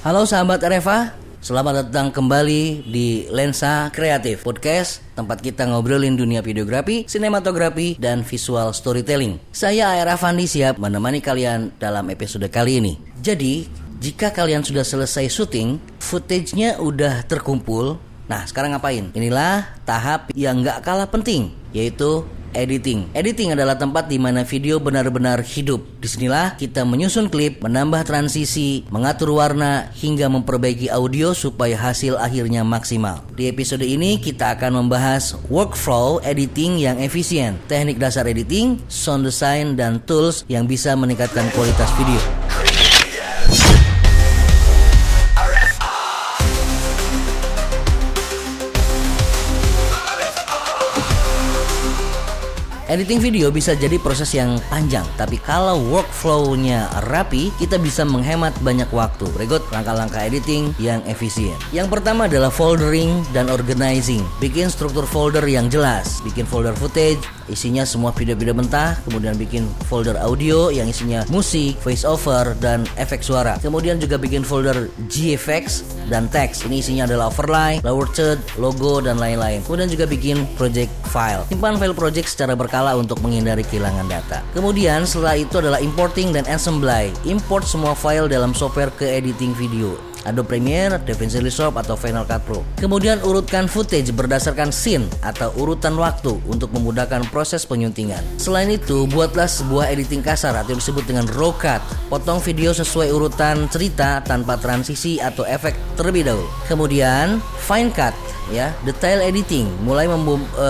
Halo sahabat RFA, selamat datang kembali di Lensa Kreatif Podcast, tempat kita ngobrolin dunia videografi, sinematografi, dan visual storytelling. Saya AR Afandi siap menemani kalian dalam episode kali ini. Jadi, jika kalian sudah selesai syuting, footage-nya udah terkumpul. Nah, sekarang ngapain? Inilah tahap yang gak kalah penting, yaitu editing. Editing adalah tempat di mana video benar-benar hidup. Disinilah kita menyusun klip, menambah transisi, mengatur warna, hingga memperbaiki audio supaya hasil akhirnya maksimal. Di episode ini kita akan membahas workflow editing yang efisien, teknik dasar editing, sound design, dan tools yang bisa meningkatkan kualitas video. Editing video bisa jadi proses yang panjang, tapi kalau workflow-nya rapi, kita bisa menghemat banyak waktu. Berikut langkah-langkah editing yang efisien. Yang pertama adalah foldering dan organizing. Bikin struktur folder yang jelas. Bikin folder footage, isinya semua video-video mentah. Kemudian bikin folder audio yang isinya musik, voice over, dan efek suara. Kemudian juga bikin folder GFX dan teks. Ini isinya adalah overlay, lower third, logo, dan lain-lain. Kemudian juga bikin project file. Simpan file project secara berkala untuk menghindari kehilangan data. Kemudian setelah itu adalah importing dan assembly. Import semua file dalam software ke editing video, Adobe Premiere, DaVinci Resolve, atau Final Cut Pro. Kemudian urutkan footage berdasarkan scene atau urutan waktu untuk memudahkan proses penyuntingan. Selain itu, buatlah sebuah editing kasar atau disebut dengan raw cut. Potong video sesuai urutan cerita tanpa transisi atau efek terlebih dahulu. Kemudian fine cut, ya, detail editing.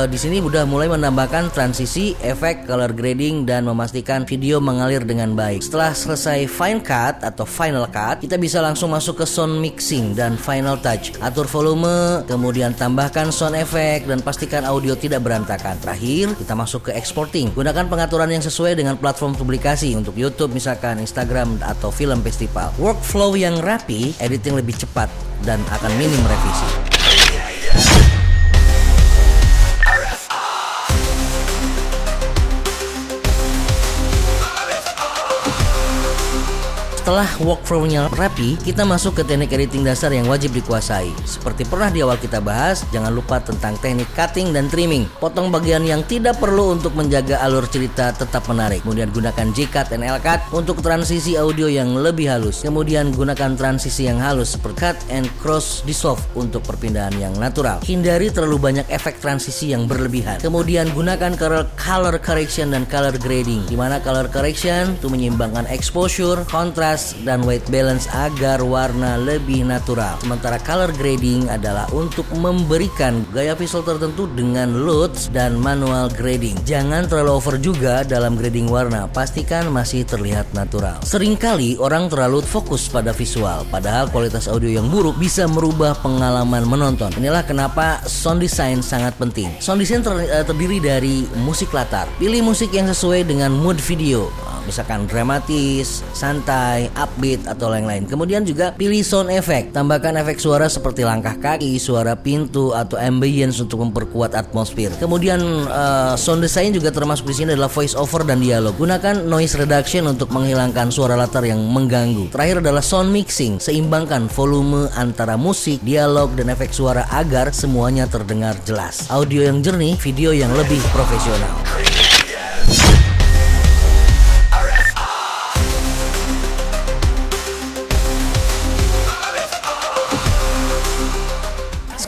Di sini udah mulai menambahkan transisi, efek, color grading, dan memastikan video mengalir dengan baik. Setelah selesai fine cut atau final cut, kita bisa langsung masuk ke sound mixing dan final touch. Atur volume, kemudian tambahkan sound effect, dan pastikan audio tidak berantakan. Terakhir, kita masuk ke exporting. Gunakan pengaturan yang sesuai dengan platform publikasi untuk YouTube misalkan, Instagram, atau film festival. Workflow yang rapi, editing lebih cepat dan akan minim revisi. Setelah workflow-nya rapi, kita masuk ke teknik editing dasar yang wajib dikuasai. Seperti pernah di awal kita bahas, jangan lupa tentang teknik cutting dan trimming. Potong bagian yang tidak perlu untuk menjaga alur cerita tetap menarik. Kemudian gunakan J-Cut dan L-Cut untuk transisi audio yang lebih halus. Kemudian gunakan transisi yang halus seperti cut and cross dissolve untuk perpindahan yang natural. Hindari terlalu banyak efek transisi yang berlebihan. Kemudian gunakan color correction dan color grading, di mana color correction itu menyeimbangkan exposure, contrast, dan white balance agar warna lebih natural. Sementara color grading adalah untuk memberikan gaya visual tertentu dengan LUTs dan manual grading. Jangan terlalu over juga dalam grading warna, pastikan masih terlihat natural. Seringkali orang terlalu fokus pada visual, padahal kualitas audio yang buruk bisa merubah pengalaman menonton. Inilah kenapa sound design sangat penting. Sound design terdiri dari musik latar. Pilih musik yang sesuai dengan mood video, misalkan dramatis, santai, upbeat, atau lain-lain. Kemudian juga pilih sound effect. Tambahkan efek suara seperti langkah kaki, suara pintu, atau ambience untuk memperkuat atmosfer. Kemudian sound design juga termasuk di sini adalah voice over dan dialog. Gunakan noise reduction untuk menghilangkan suara latar yang mengganggu. Terakhir adalah sound mixing. Seimbangkan volume antara musik, dialog, dan efek suara agar semuanya terdengar jelas. Audio yang jernih, video yang lebih profesional.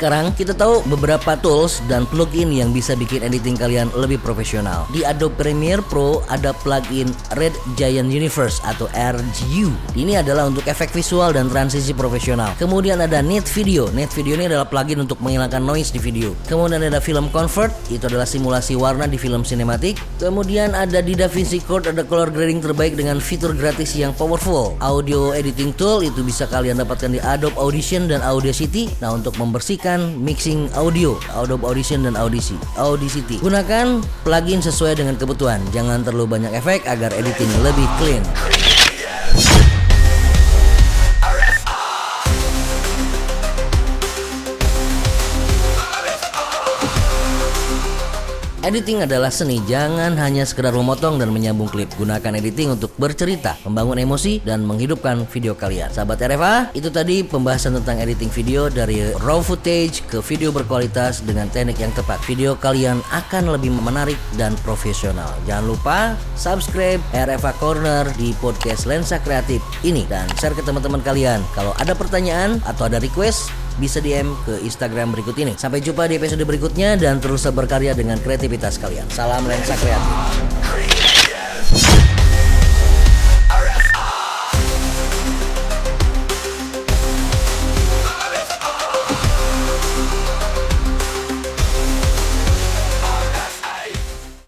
Sekarang kita tahu beberapa tools dan plugin yang bisa bikin editing kalian lebih profesional. Di Adobe Premiere Pro ada plugin Red Giant Universe atau RGU. Ini adalah untuk efek visual dan transisi profesional. Kemudian ada Neat Video. Neat Video ini adalah plugin untuk menghilangkan noise di video. Kemudian ada Film Convert, itu adalah simulasi warna di film sinematik. Kemudian ada di DaVinci Code, ada color grading terbaik dengan fitur gratis yang powerful. Audio editing tool itu bisa kalian dapatkan di Adobe Audition dan Audacity. Nah, untuk membersihkan mixing audio, Adobe Audition dan Audacity. Gunakan plugin sesuai dengan kebutuhan. Jangan terlalu banyak efek agar editing lebih clean. Editing adalah seni, jangan hanya sekedar memotong dan menyambung klip. Gunakan editing untuk bercerita, membangun emosi, dan menghidupkan video kalian. Sahabat RFA, itu tadi pembahasan tentang editing video dari raw footage ke video berkualitas dengan teknik yang tepat. Video kalian akan lebih menarik dan profesional. Jangan lupa subscribe RFA Corner di podcast Lensa Kreatif ini dan share ke teman-teman kalian. Kalau ada pertanyaan atau ada request, bisa DM ke Instagram berikut ini. Sampai jumpa di episode berikutnya dan terus berkarya dengan kreativitas kalian. Salam Lensa Kreatif.